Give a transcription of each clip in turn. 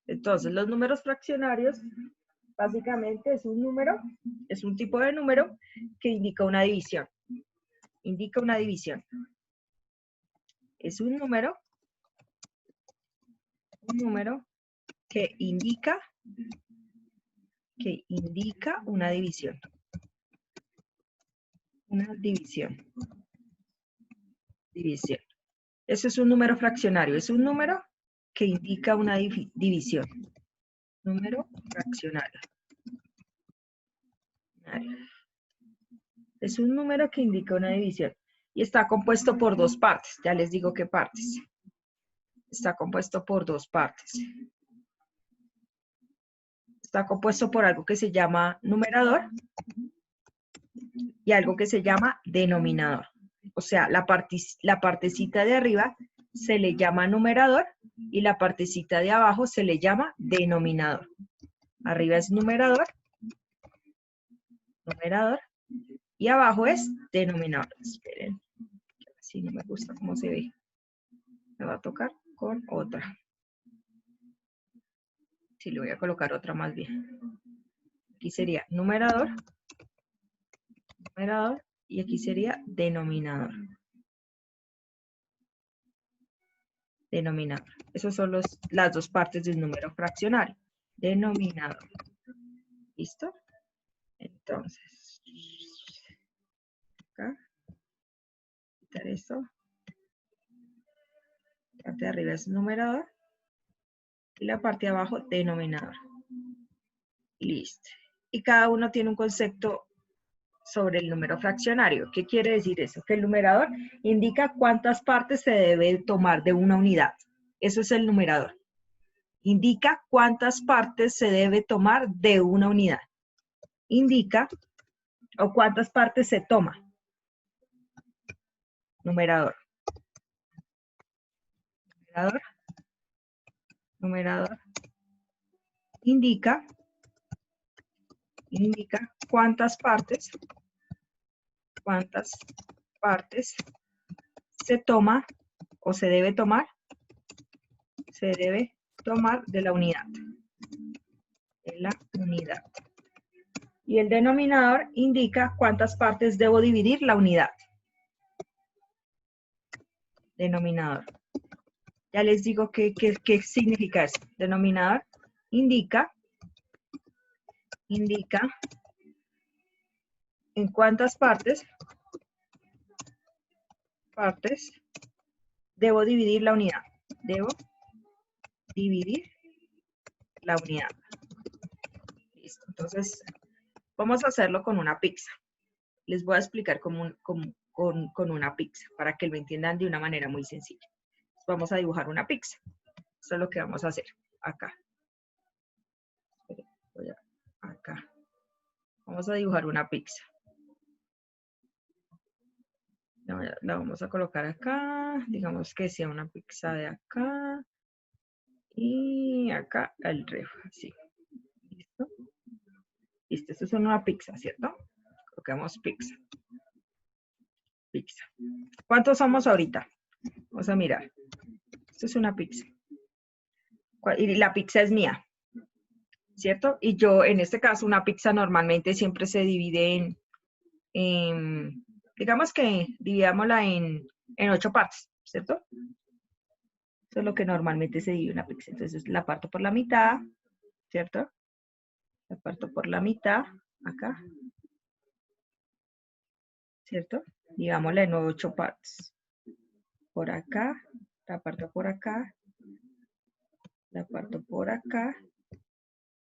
Entonces, los números fraccionarios, básicamente es un número, es un tipo de número que indica una división. Indica una división. Es un número que indica una división. Una división. División. Eso es un número fraccionario. Es un número que indica una división. Número fraccionario. Es un número que indica una división. Y está compuesto por dos partes. Ya les digo qué partes. Está compuesto por dos partes. Está compuesto por algo que se llama numerador y algo que se llama denominador. O sea, la partecita de arriba se le llama numerador y la partecita de abajo se le llama denominador. Arriba es numerador, y abajo es denominador. Esperen, así no me gusta cómo se ve. Me va a tocar con otra. Sí, le voy a colocar otra más bien. Aquí sería numerador, y aquí sería denominador. Denominador. Esas son las dos partes de un número fraccionario. Denominador. ¿Listo? Entonces, acá, quitar esto. La parte de arriba es numerador y la parte de abajo denominador. Listo. Y cada uno tiene un concepto sobre el número fraccionario. ¿Qué quiere decir eso? Que el numerador indica cuántas partes se debe tomar de una unidad. Eso es el numerador. Indica cuántas partes se debe tomar de una unidad. Indica o cuántas partes se toma. Numerador. Numerador. Indica cuántas partes se toma o se debe tomar de la unidad. Y el denominador indica cuántas partes debo dividir la unidad. Denominador. Ya les digo qué significa eso. Denominador indica en cuántas partes debo dividir la unidad. Debo dividir la unidad. Listo. Entonces, vamos a hacerlo con una pizza. Les voy a explicar con una pizza para que lo entiendan de una manera muy sencilla. Vamos a dibujar una pizza. Eso es lo que vamos a hacer acá. Acá. Vamos a dibujar una pizza. La vamos a colocar acá. Digamos que sea una pizza de acá. Y acá el ref. Así. ¿Listo? Listo. Esto es una pizza, ¿cierto? Colocamos pizza. Pizza. ¿Cuántos somos ahorita? Vamos a mirar. Esto es una pizza. Y la pizza es mía, ¿cierto? Y yo, en este caso, una pizza normalmente siempre se divide digamos que dividámosla en 8 partes, ¿cierto? Eso es lo que normalmente se divide una pizza. Entonces la parto por la mitad, ¿cierto? La parto por la mitad, acá, ¿cierto? Dividámosla en 8 partes. Por acá, la parto por acá, la parto por acá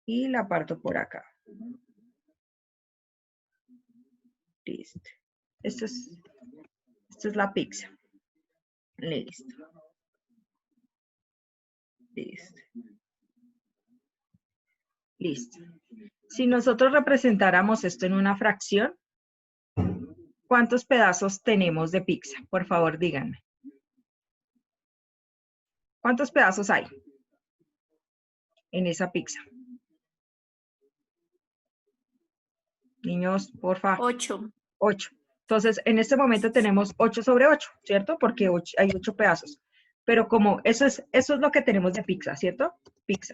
y la parto por acá. Listo. Esto es la pizza. Listo. Listo. Listo. Si nosotros representáramos esto en una fracción, ¿cuántos pedazos tenemos de pizza? Por favor, díganme. ¿Cuántos pedazos hay en esa pizza? Niños, porfa. 8. 8. Entonces, en este momento tenemos 8 sobre 8, ¿cierto? Porque hay 8 pedazos. Pero como eso es lo que tenemos de pizza, ¿cierto? pizza.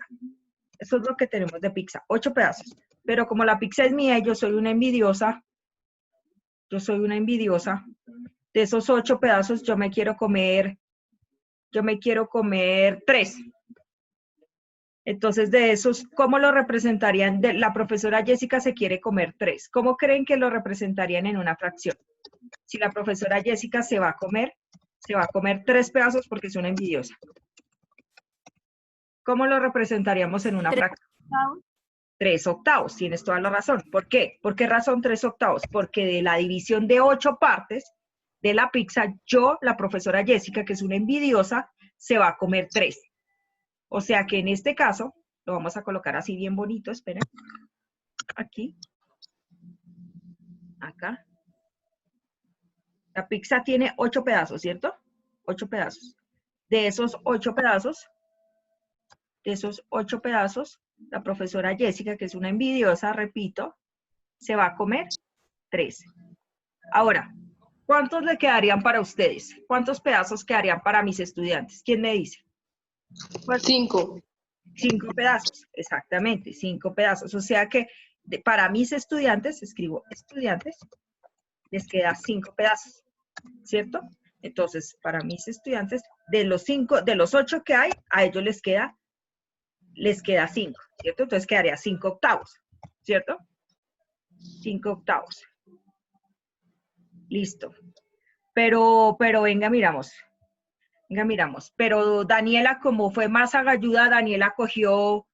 Eso es lo que tenemos de pizza, 8 pedazos. Pero como la pizza es mía y yo soy una envidiosa, de esos 8 pedazos yo me quiero comer 3. Entonces, de esos, ¿cómo lo representarían? La profesora Jessica se quiere comer 3. ¿Cómo creen que lo representarían en una fracción? Si la profesora Jessica se va a comer 3 pedazos porque es una envidiosa. ¿Cómo lo representaríamos en una fracción? 3 octavos, tienes toda la razón. ¿Por qué? ¿Por qué razón 3 octavos? Porque de la división de 8 partes de la pizza, yo, la profesora Jessica, que es una envidiosa, se va a comer 3. O sea que en este caso, lo vamos a colocar así bien bonito, esperen. Aquí. Acá. La pizza tiene 8 pedazos, ¿cierto? 8 pedazos. De esos 8 pedazos, la profesora Jessica, que es una envidiosa, repito, se va a comer 3. Ahora, ¿cuántos le quedarían para ustedes? ¿Cuántos pedazos quedarían para mis estudiantes? ¿Quién me dice? 5. 5 pedazos, exactamente, 5 pedazos. O sea que para mis estudiantes, escribo estudiantes, les queda 5 pedazos, ¿cierto? Entonces, para mis estudiantes, de los 8 que hay, a ellos les queda 5, ¿cierto? Entonces quedaría 5 octavos, ¿cierto? 5 octavos. Listo. Pero venga, miramos. Pero Daniela, como fue más agalluda, Daniela cogió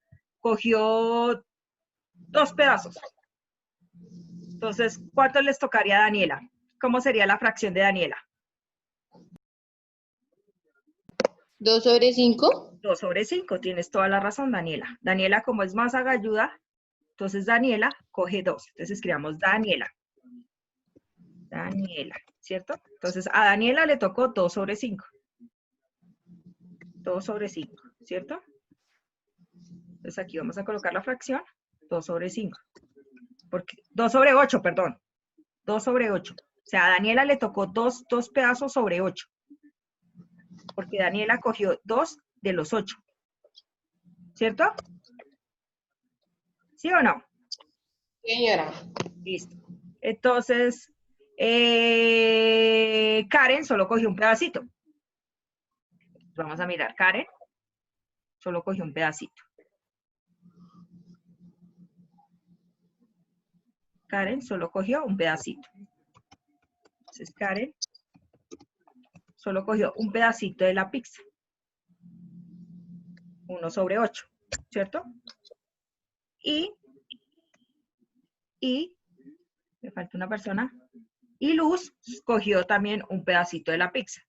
2 pedazos. Entonces, ¿cuánto les tocaría a Daniela? ¿Cómo sería la fracción de Daniela? 2 sobre 5. 2 sobre 5, tienes toda la razón, Daniela. Daniela, como es más agalluda, entonces Daniela coge 2. Entonces escribamos Daniela, ¿cierto? Entonces a Daniela le tocó 2 sobre 5. 2 sobre 5, ¿cierto? Entonces aquí vamos a colocar la fracción 2 sobre 5. 2 sobre 8, perdón. 2 sobre 8. O sea, a Daniela le tocó 2 pedazos sobre 8. Porque Daniela cogió 2 de los 8. ¿Cierto? ¿Sí o no? Señora. Listo. Entonces, Karen solo cogió un pedacito. Vamos a mirar, Karen solo cogió un pedacito. Karen solo cogió un pedacito. Entonces, Karen solo cogió un pedacito de la pizza. 1 sobre 8, ¿cierto? Y me falta una persona. Y Luz cogió también un pedacito de la pizza.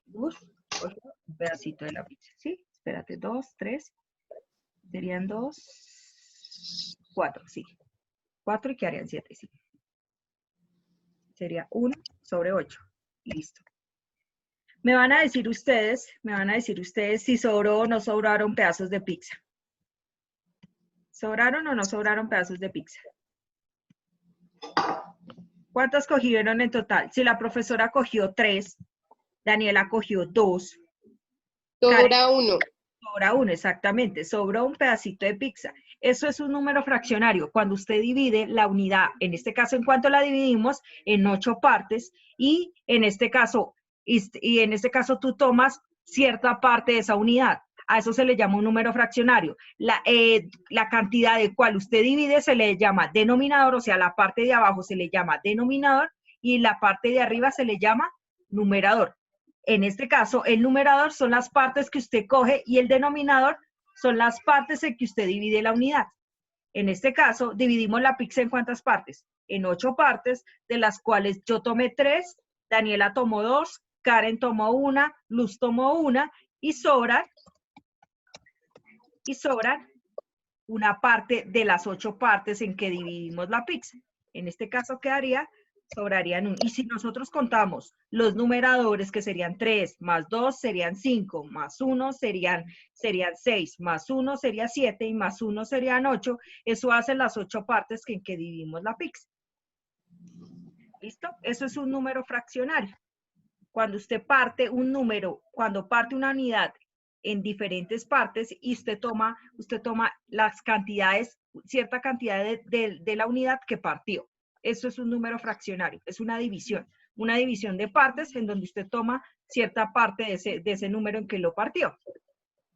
Luz cogió un pedacito de la pizza, ¿sí? Espérate, 2, 3. Serían 2, 4, sí. 4 y quedarían 7, sí. Sería 1 sobre 8. Listo. Me van a decir ustedes si sobró o no sobraron pedazos de pizza. ¿Sobraron o no sobraron pedazos de pizza? ¿Cuántos cogieron en total? Si la profesora cogió 3, Daniela cogió 2. Sobra 1. Sobra 1, exactamente. Sobró un pedacito de pizza. Eso es un número fraccionario. Cuando usted divide la unidad, en este caso, ¿en cuánto la dividimos? En 8 partes. Y en este caso tú tomas cierta parte de esa unidad. A eso se le llama un número fraccionario. La cantidad de cual usted divide se le llama denominador, o sea, la parte de abajo se le llama denominador y la parte de arriba se le llama numerador. En este caso, el numerador son las partes que usted coge y el denominador son las partes en que usted divide la unidad. En este caso, dividimos la pizza en ¿cuántas partes? En 8 partes, de las cuales yo tomé 3, Daniela tomó 2, Karen tomó 1, Luz tomó 1 y sobran una parte de las 8 partes en que dividimos la pizza. En este caso sobrarían 1. Y si nosotros contamos los numeradores, que serían 3, más 2 serían 5, más 1 serían 6, más 1 sería 7 y más 1 serían 8, eso hace las 8 partes en que dividimos la pizza. ¿Listo? Eso es un número fraccionario. Cuando usted parte un número, cuando parte una unidad en diferentes partes y usted toma las cantidades, cierta cantidad de la unidad que partió. Eso es un número fraccionario, es una división de partes en donde usted toma cierta parte de ese número en que lo partió.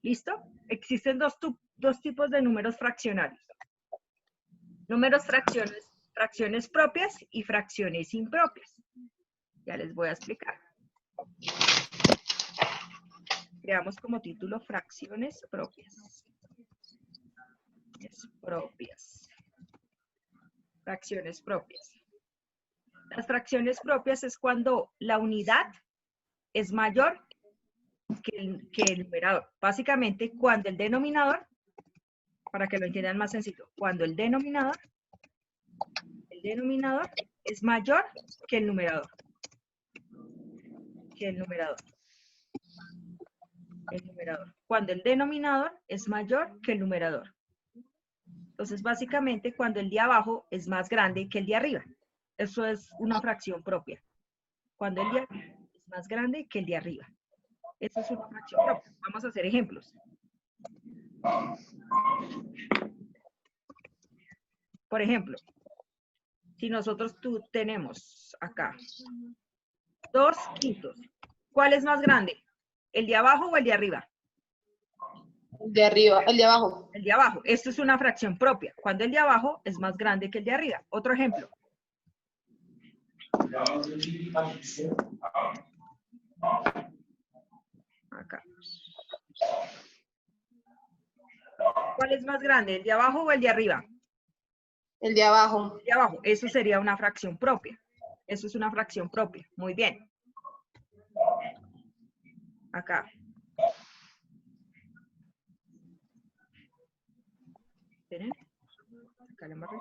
¿Listo? Existen dos tipos de números fraccionarios. Números fracciones propias y fracciones impropias. Ya les voy a explicar. Creamos como título fracciones propias. Fracciones propias. Las fracciones propias es cuando la unidad es mayor que el numerador. Básicamente, cuando el denominador, para que lo entiendan más sencillo, cuando el denominador es mayor que el numerador. Cuando el denominador es mayor que el numerador. Entonces, básicamente, cuando el de abajo es más grande que el de arriba. Eso es una fracción propia. Cuando el de arriba es más grande que el de arriba. Eso es una fracción propia. Vamos a hacer ejemplos. Por ejemplo, si nosotros tenemos acá 2/5. ¿Cuál es más grande? ¿El de abajo o el de arriba? El de arriba, el de abajo. El de abajo. Esto es una fracción propia. Cuando el de abajo es más grande que el de arriba. Otro ejemplo. Acá. ¿Cuál es más grande? ¿El de abajo o el de arriba? El de abajo. El de abajo. Eso sería una fracción propia. Eso es una fracción propia. Muy bien. Acá. ¿Tienen? Acá la embarré.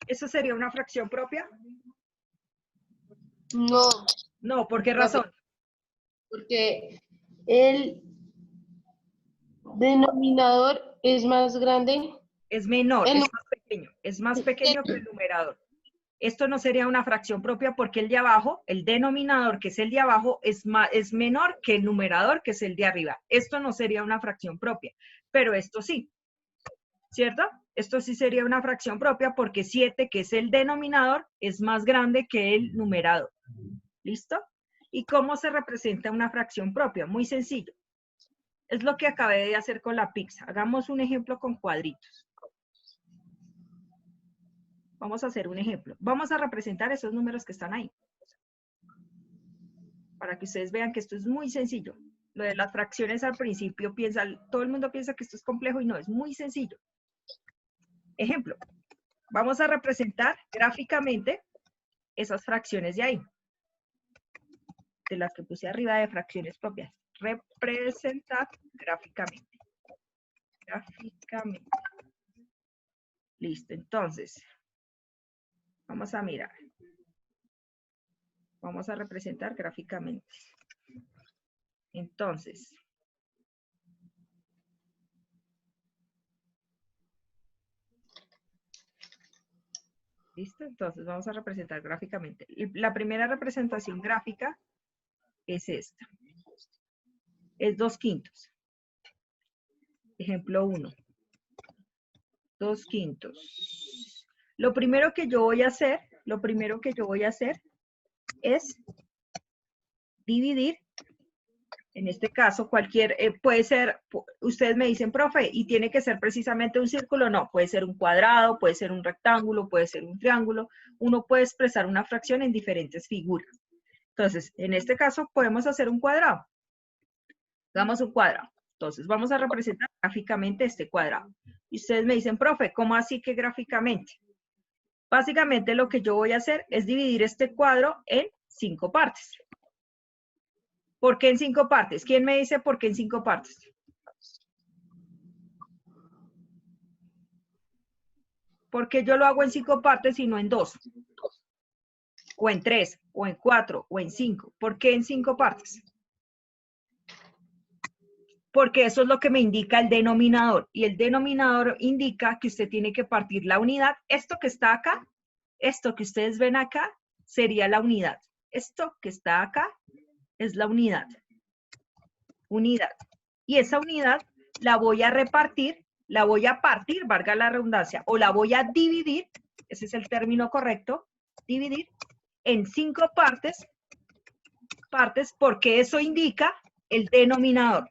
¿Eso sería una fracción propia? No. No, ¿por qué razón? Porque el denominador es más grande. Es menor, es más pequeño. Es más pequeño que el numerador. Esto no sería una fracción propia porque el de abajo, el denominador, que es el de abajo, es menor que el numerador, que es el de arriba. Esto no sería una fracción propia, pero esto sí. ¿Cierto? Esto sí sería una fracción propia porque 7, que es el denominador, es más grande que el numerador. ¿Listo? ¿Y cómo se representa una fracción propia? Muy sencillo. Es lo que acabé de hacer con la pizza. Hagamos un ejemplo con cuadritos. Vamos a hacer un ejemplo. Vamos a representar esos números que están ahí. Para que ustedes vean que esto es muy sencillo. Lo de las fracciones al principio, todo el mundo piensa que esto es complejo y no, es muy sencillo. Ejemplo. Vamos a representar gráficamente esas fracciones de ahí. De las que puse arriba de fracciones propias. Representar gráficamente. Gráficamente. Listo, entonces. Vamos a mirar. Vamos a representar gráficamente. Entonces. ¿Listo? Entonces vamos a representar gráficamente. La primera representación gráfica es esta. Es 2/5. Ejemplo 1. 2/5. Lo primero que yo voy a hacer es dividir. En este caso, puede ser, ustedes me dicen, profe, y tiene que ser precisamente un círculo. No, puede ser un cuadrado, puede ser un rectángulo, puede ser un triángulo. Uno puede expresar una fracción en diferentes figuras. Entonces, en este caso, podemos hacer un cuadrado. Hagamos un cuadrado. Entonces, vamos a representar gráficamente este cuadrado. Y ustedes me dicen, profe, ¿cómo así que gráficamente? Básicamente, lo que yo voy a hacer es dividir este cuadro en 5 partes. ¿Por qué en 5 partes? ¿Quién me dice por qué en 5 partes? ¿Por qué yo lo hago en 5 partes y no en 2? O en 3, o en 4, o en 5. ¿Por qué en 5 partes? Porque eso es lo que me indica el denominador. Y el denominador indica que usted tiene que partir la unidad. Esto que está acá, esto que ustedes ven acá, sería la unidad. Esto que está acá es la unidad. Unidad. Y esa unidad la voy a repartir, la voy a partir, valga la redundancia, o la voy a dividir, ese es el término correcto, dividir en 5 partes, porque eso indica el denominador.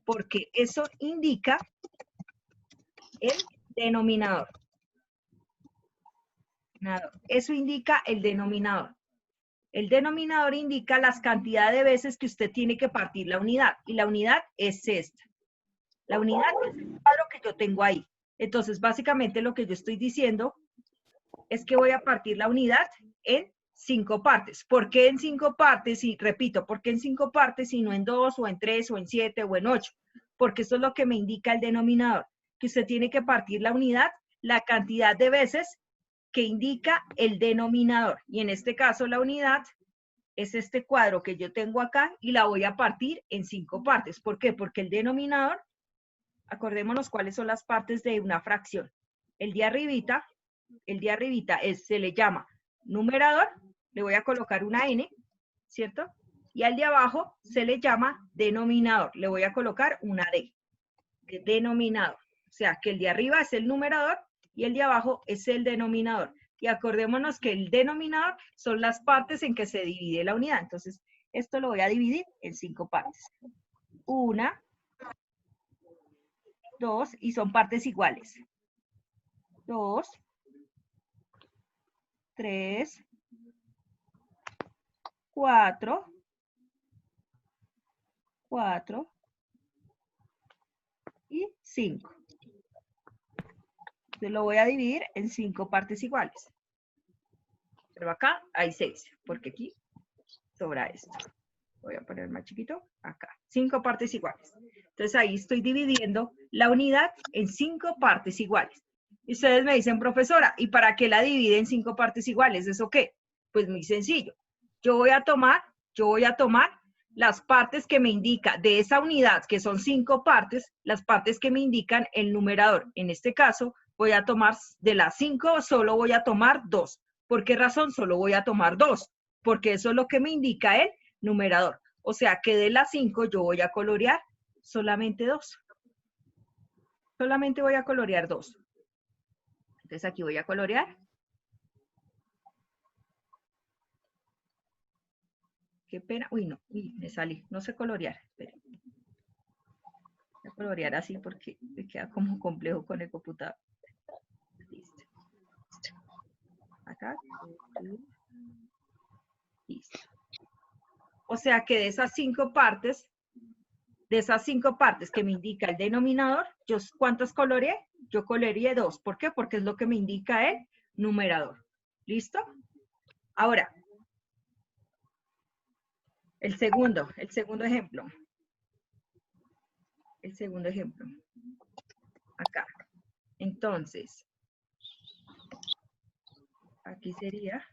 Porque eso indica el denominador. Eso indica el denominador. El denominador indica las cantidades de veces que usted tiene que partir la unidad. Y la unidad es esta. La unidad es el cuadro que yo tengo ahí. Entonces, básicamente lo que yo estoy diciendo es que voy a partir la unidad en 5 partes. ¿Por qué en 5 partes? Y repito, ¿por qué en 5 partes y no en 2 o en 3 o en 7 o en 8? Porque eso es lo que me indica el denominador. Que usted tiene que partir la unidad la cantidad de veces que indica el denominador. Y en este caso la unidad es este cuadro que yo tengo acá y la voy a partir en 5 partes. ¿Por qué? Porque el denominador, acordémonos cuáles son las partes de una fracción. El de arribita se le llama numerador, le voy a colocar una n, ¿cierto? Y al de abajo se le llama denominador, le voy a colocar una d, de denominador. O sea, que el de arriba es el numerador y el de abajo es el denominador. Y acordémonos que el denominador son las partes en que se divide la unidad. Entonces, esto lo voy a dividir en 5 partes. 1, 2, y son partes iguales. 2, 3, 4, 4 y 5. Entonces lo voy a dividir en 5 partes iguales. Pero acá hay 6, porque aquí sobra esto. Voy a poner más chiquito, acá. 5 partes iguales. Entonces ahí estoy dividiendo la unidad en 5 partes iguales. Y ustedes me dicen, profesora, ¿y para qué la divide en 5 partes iguales? ¿Eso qué? Pues muy sencillo. Yo voy a tomar las partes que me indica de esa unidad, que son 5 partes, las partes que me indican el numerador. En este caso, voy a tomar de las 5, solo voy a tomar 2. ¿Por qué razón solo voy a tomar 2? Porque eso es lo que me indica el numerador. O sea que de las 5 yo voy a colorear solamente 2. Solamente voy a colorear 2. Entonces aquí voy a colorear. Qué pena. Uy, no. Uy, me salí. No sé colorear. Esperen. Voy a colorear así porque me queda como complejo con el computador. Listo. Acá. Listo. O sea que de esas 5 partes que me indica el denominador, ¿cuántas coloreé? Yo coloreé 2. ¿Por qué? Porque es lo que me indica el numerador. ¿Listo? Ahora, el segundo ejemplo. El segundo ejemplo. Acá. Entonces, aquí sería,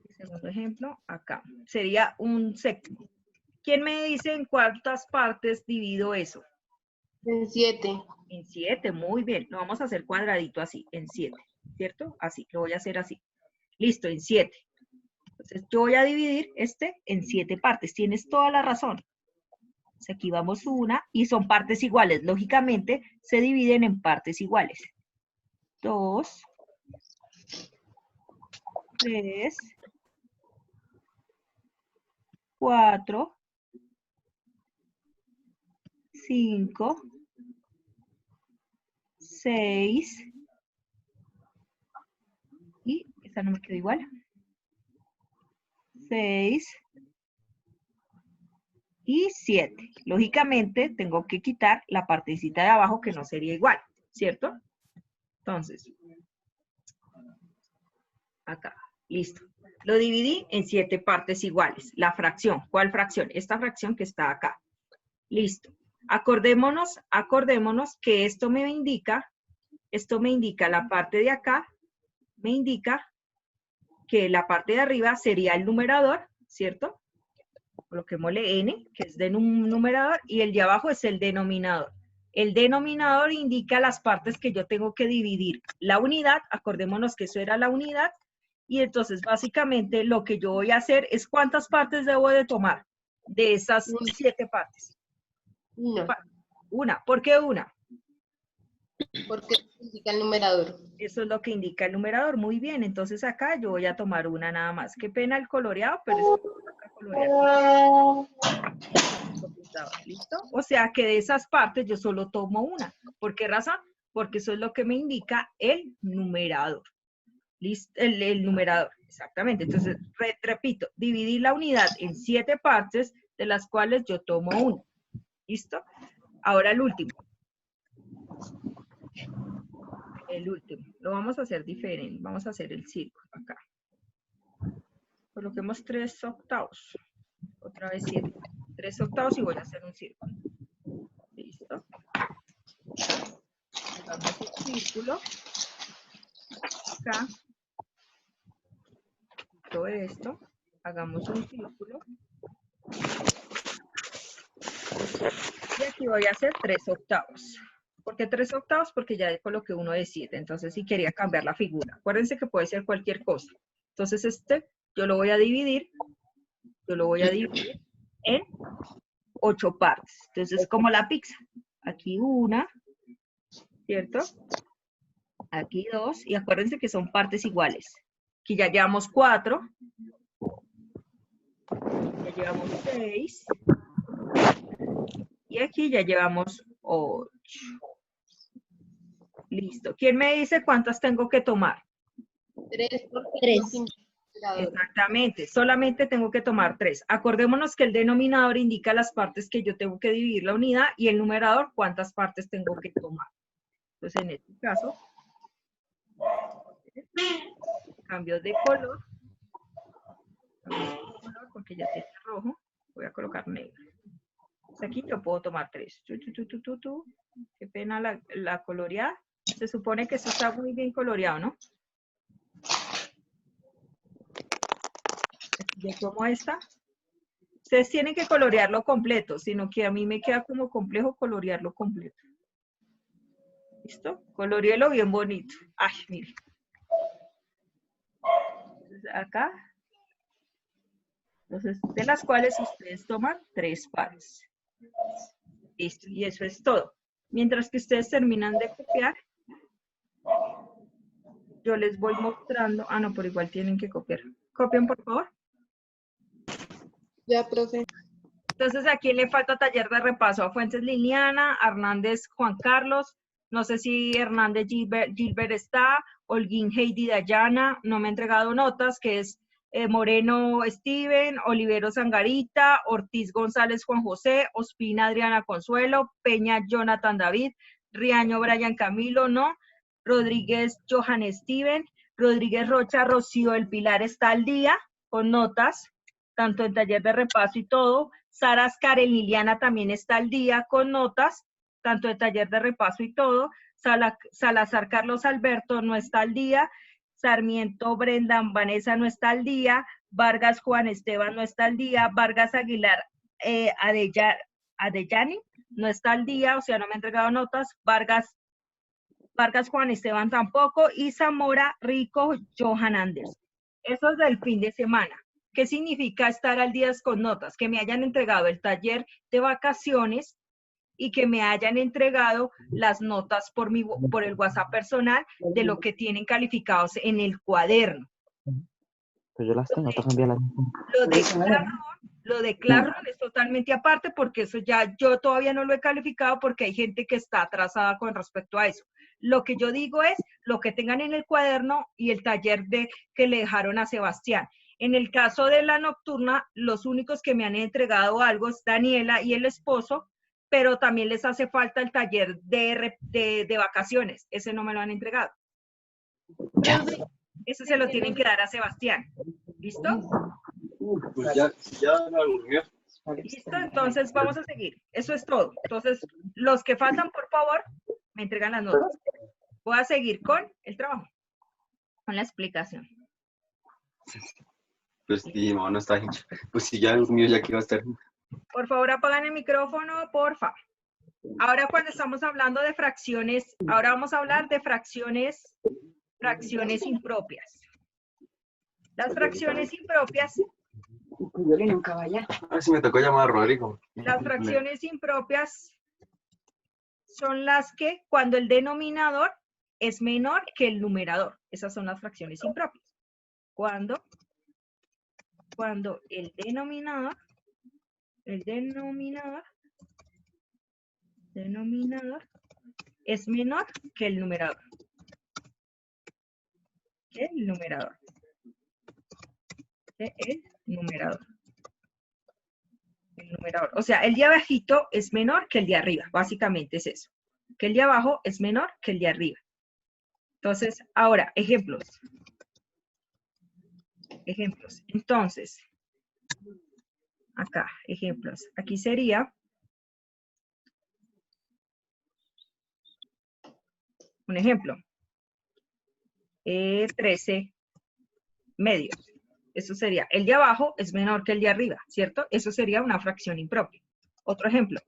el segundo ejemplo, acá. Sería un séptimo. ¿Quién me dice en cuántas partes divido eso? En 7. En 7, muy bien. Lo vamos a hacer cuadradito así, en 7, ¿cierto? Así, lo voy a hacer así. Listo, en 7. Entonces, yo voy a dividir en 7 partes. Tienes toda la razón. Entonces, aquí vamos una, y son partes iguales. Lógicamente, se dividen en partes iguales. 2, 3, 4, 5, 6, y esta no me quedó igual. 6 y 7. Lógicamente, tengo que quitar la partecita de abajo que no sería igual, ¿cierto? Entonces, acá, listo. Lo dividí en 7 partes iguales. La fracción, ¿cuál fracción? Esta fracción que está acá. Listo. Acordémonos que esto me indica la parte de acá, me indica que la parte de arriba sería el numerador, ¿cierto? Coloquémosle n, que es de un numerador, y el de abajo es el denominador. El denominador indica las partes que yo tengo que dividir. La unidad, acordémonos que eso era la unidad, Y entonces, básicamente, lo que yo voy a hacer es cuántas partes debo de tomar de esas 7 partes. Una, Una. ¿Por qué una? porque indica el numerador. Eso es lo que indica el numerador. Muy bien, entonces acá yo voy a tomar una nada más. Qué pena el coloreado, pero es que toca colorear. ¿Listo? O sea que de esas partes yo solo tomo una. ¿Por qué razón? Porque eso es lo que me indica el numerador. ¿Listo? El numerador, exactamente. Entonces, repito, dividir la unidad en 7 partes, de las cuales yo tomo una. ¿Listo? Ahora el último. El último. Lo vamos a hacer diferente. Vamos a hacer el círculo acá. Coloquemos 3/8. Otra vez 7. 3/8 y voy a hacer un círculo. ¿Listo? Hagamos un círculo. Acá. Todo esto. Hagamos un círculo. Y aquí voy a hacer 3/8. ¿Por qué 3/8? Porque ya coloqué uno de 7. Entonces, si quería cambiar la figura. Acuérdense que puede ser cualquier cosa. Entonces, yo lo voy a dividir. En 8 partes. Entonces, como la pizza. Aquí una, ¿cierto? Aquí 2. Y acuérdense que son partes iguales. Aquí ya llevamos 4. Ya llevamos 6. Y aquí ya llevamos 8. Listo. ¿Quién me dice cuántas tengo que tomar? 3 porque 3. nos indica el numerador. Exactamente. Solamente tengo que tomar 3. Acordémonos que el denominador indica las partes que yo tengo que dividir la unidad y el numerador cuántas partes tengo que tomar. Entonces, en este caso, cambio de color. Porque ya tiene rojo. Voy a colocar negro. Entonces aquí yo puedo tomar 3. Qué pena la coloreada. Se supone que esto está muy bien coloreado, ¿no? Aquí yo tomo esta. Ustedes tienen que colorearlo completo, sino que a mí me queda como complejo colorearlo completo. ¿Listo? Coloreelo bien bonito. Ay, mire. Entonces, acá. Entonces, de las cuales ustedes toman 3 partes. Listo, y eso es todo. Mientras que ustedes terminan de copiar, yo les voy mostrando. Ah, no, pero igual tienen que copiar. Copien, por favor. Ya, profe. Entonces, ¿a quién le falta taller de repaso? A Fuentes Liliana, Hernández Juan Carlos, no sé si Hernández Gilbert está, Holguín Heidi Dayana, no me ha entregado notas, que es Moreno Steven, Olivero Sangarita, Ortiz González Juan José, Ospina Adriana Consuelo, Peña Jonathan David, Riaño Brian Camilo, no, Rodríguez Johan Steven, Rodríguez Rocha Rocío El Pilar está al día con notas, tanto en taller de repaso y todo. Saras Karen Liliana también está al día con notas, tanto de taller de repaso y todo. Salazar Carlos Alberto no está al día. Sarmiento Brendan Vanessa no está al día. Vargas Juan Esteban no está al día. Vargas Aguilar Adeyani no está al día, o sea, no me ha entregado notas. Vargas Juan Esteban tampoco. Y Zamora Rico Johan Anders. Eso es del fin de semana. ¿Qué significa estar al día con notas? Que me hayan entregado el taller de vacaciones y que me hayan entregado las notas por el WhatsApp personal de lo que tienen calificados en el cuaderno. Pues yo las tengo, tengo que enviarlas. Lo de Classroom es totalmente aparte porque eso ya yo todavía no lo he calificado porque hay gente que está atrasada con respecto a eso. Lo que yo digo es lo que tengan en el cuaderno y el taller que le dejaron a Sebastián. En el caso de la nocturna, los únicos que me han entregado algo es Daniela y el esposo, pero también les hace falta el taller de vacaciones. Ese no me lo han entregado. Ese se lo tienen que dar a Sebastián. ¿Listo? Pues ya me aburrió. ¿Listo? Entonces vamos a seguir. Eso es todo. Entonces, los que faltan, por favor, me entregan las notas. Voy a seguir con el trabajo, con la explicación. Pues sí, no está hecho. Pues sí, ya los míos ya que va a estar. Por favor, apagan el micrófono, porfa. Ahora cuando estamos hablando de fracciones, ahora vamos a hablar de fracciones impropias. Las fracciones impropias, Yo que nunca vaya. A ver si me tocó llamar a Rodrigo. las fracciones impropias son las que cuando el denominador es menor que el numerador. Esas son las fracciones impropias. Cuando el denominador es menor que el numerador. El numerador. O sea, el de abajito es menor que el de arriba. Básicamente es eso. Que el de abajo es menor que el de arriba. Entonces, ahora, ejemplos. Ejemplos. Entonces, acá, ejemplos. Aquí sería un ejemplo. 13 medios. Eso sería, el de abajo es menor que el de arriba, ¿cierto? Eso sería una fracción impropia. Otro ejemplo.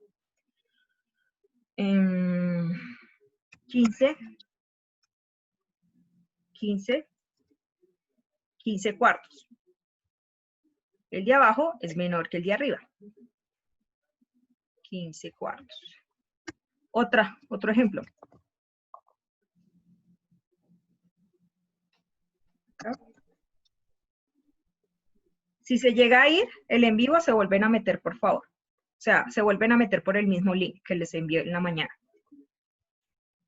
15 cuartos. El de abajo es menor que el de arriba. 15 cuartos. Otro ejemplo. Si se llega a ir, el en vivo se vuelven a meter, por favor. O sea, se vuelven a meter por el mismo link que les envié en la mañana.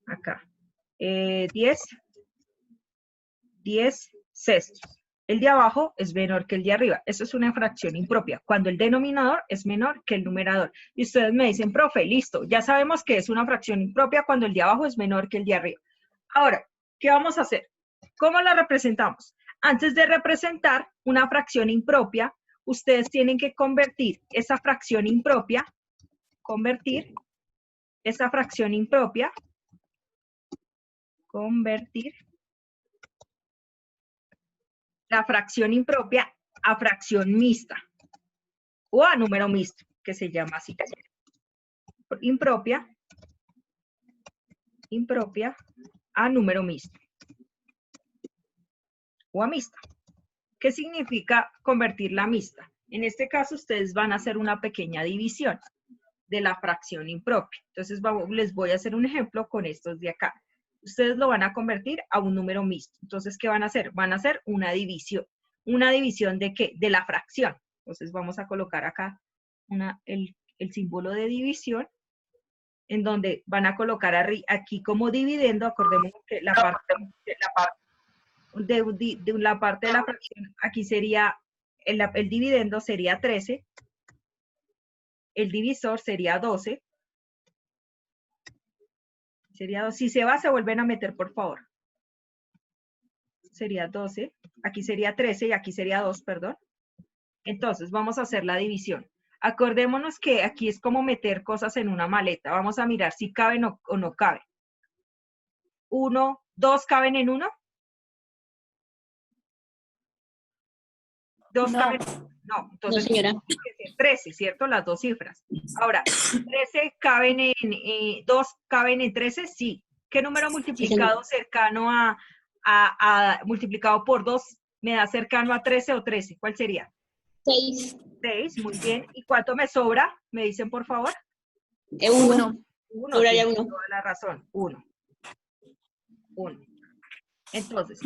Acá. 10 sextos. El de abajo es menor que el de arriba. Eso es una fracción impropia, cuando el denominador es menor que el numerador. Y ustedes me dicen, profe, listo, ya sabemos que es una fracción impropia cuando el de abajo es menor que el de arriba. Ahora, ¿qué vamos a hacer? ¿Cómo la representamos? Antes de representar una fracción impropia, ustedes tienen que convertir esa fracción impropia, convertir la fracción impropia a fracción mixta o a número mixto, que se llama así. Impropia a número mixto o a mixta. ¿Qué significa convertirla a mixta? En este caso, ustedes van a hacer una pequeña división de la fracción impropia. Entonces, les voy a hacer un ejemplo con estos de acá. Ustedes lo van a convertir a un número mixto. Entonces, ¿qué van a hacer? Van a hacer una división. ¿Una división de qué? De la fracción. Entonces, vamos a colocar acá el símbolo de división, en donde van a colocar aquí como dividendo. Acordémonos que la parte de la fracción, aquí sería, el dividendo sería 13, el divisor sería 12, si se va, se vuelven a meter, por favor. Sería 12, aquí sería 13 y aquí sería 2, perdón. Entonces, vamos a hacer la división. Acordémonos que aquí es como meter cosas en una maleta. Vamos a mirar si caben o no caben. 2 caben en 1. 2 caben. No, entonces No, señora. 13, ¿cierto? Las dos cifras. Ahora, 13 caben en 2 caben en 13, sí. ¿Qué número multiplicado cercano multiplicado por 2 me da cercano a 13 o 13? ¿Cuál sería? 6. 6, muy bien. ¿Y cuánto me sobra? ¿Me dicen, por favor? 1. 1, Sobraría tienes 1. toda la razón. 1. Entonces,